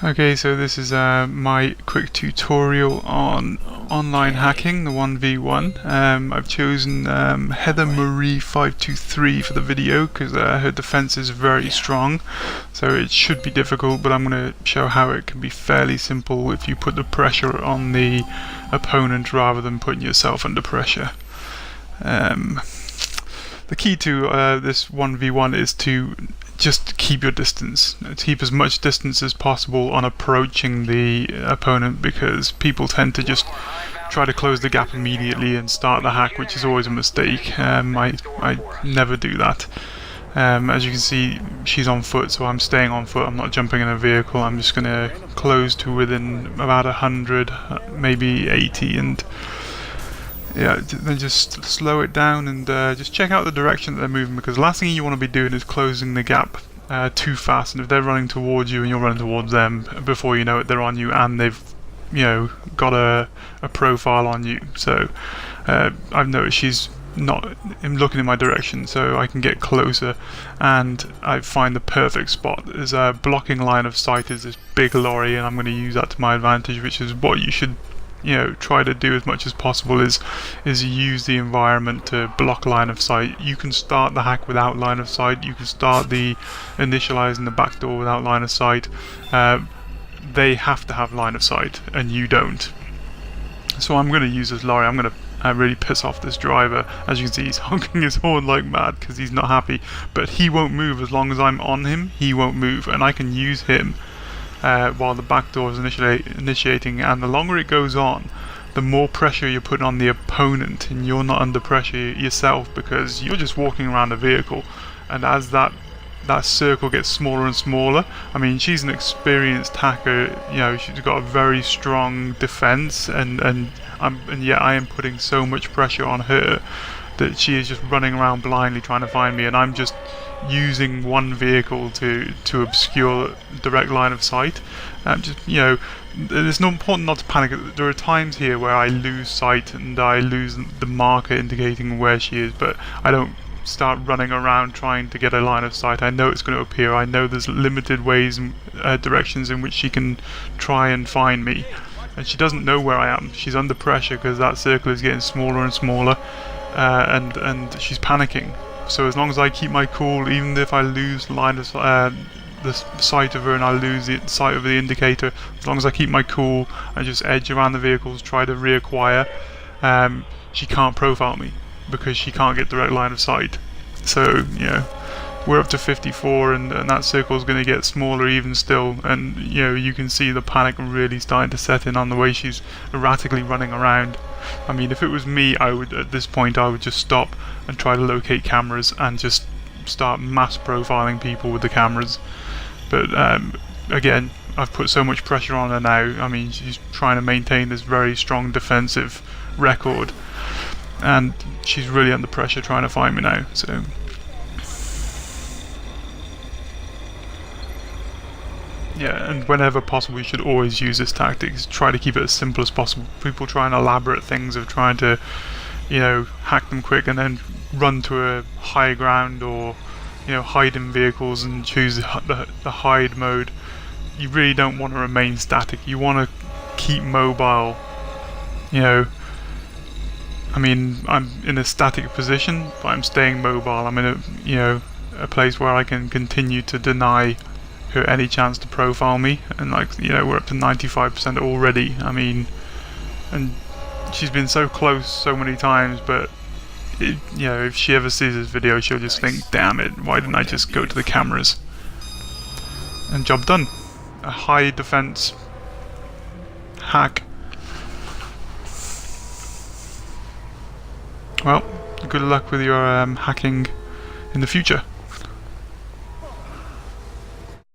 Okay, so this is my quick tutorial on online hacking, the 1v1. I've chosen Heather Marie 523 for the video because her defense is very strong, so it should be difficult, but I'm going to show how it can be fairly simple if you put the pressure on the opponent rather than putting yourself under pressure. The key to this 1v1 is to just keep your distance. Keep as much distance as possible on approaching the opponent, because people tend to just try to close the gap immediately and start the hack, which is always a mistake. I never do that. As you can see, she's on foot, so I'm staying on foot. I'm not jumping in a vehicle. I'm just going to close to within about 100, maybe 80, and yeah, then just slow it down and just check out the direction that they're moving, because the last thing you want to be doing is closing the gap too fast. And if they're running towards you and you're running towards them, before you know it, they're on you and they've, you know, got a profile on you. So I've noticed she's not looking in my direction, so I can get closer and I find the perfect spot. There's a blocking line of sight is this big lorry, and I'm going to use that to my advantage, which is what you should, you know, try to do as much as possible is use the environment to block line of sight. You can start the hack without line of sight. You can start the initializing the back door without line of sight. They have to have line of sight and you don't. So I'm going to use this lorry. I'm going to really piss off this driver. As you can see, he's honking his horn like mad because he's not happy, but he won't move as long as I'm on him. He won't move, and I can use him while the back door is initiating, and the longer it goes on, the more pressure you're putting on the opponent, and you're not under pressure yourself because you're just walking around the vehicle. And as that circle gets smaller and smaller, I mean, she's an experienced hacker, you know, she's got a very strong defense, and yet I am putting so much pressure on her that she is just running around blindly trying to find me, and I'm just using one vehicle to obscure direct line of sight. Just, you know, it's not important not to panic. There are times here where I lose sight and I lose the marker indicating where she is, but I don't start running around trying to get a line of sight. I know it's going to appear. I know there's limited ways and directions in which she can try and find me, and she doesn't know where I am. She's under pressure because that circle is getting smaller and smaller, and she's panicking. So as long as I keep my cool, even if I lose line of the sight of her and I lose the sight of the indicator, as long as I keep my cool and just edge around the vehicles, try to reacquire, she can't profile me because she can't get direct line of sight. So, you know, we're up to 54, and that circle is going to get smaller even still, and you know, you can see the panic really starting to set in on the way she's erratically running around. I mean, if it was me, at this point I would just stop and try to locate cameras and just start mass profiling people with the cameras. But again, I've put so much pressure on her now. I mean, she's trying to maintain this very strong defensive record, and she's really under pressure trying to find me now. So yeah, and whenever possible you should always use this tactic. Try to keep it as simple as possible. People try and elaborate things of trying to, you know, hack them quick and then run to a high ground, or, you know, hide in vehicles and choose the hide mode. You really don't want to remain static. You want to keep mobile. You know, I mean, I'm in a static position, but I'm staying mobile. I'm in a, you know, a place where I can continue to deny her any chance to profile me, and like, you know, we're up to 95% already. I mean, and she's been so close so many times, but you know, if she ever sees this video, she'll just think, damn it, why didn't I just go to the cameras? And job done. A high defense hack. Well, good luck with your hacking in the future.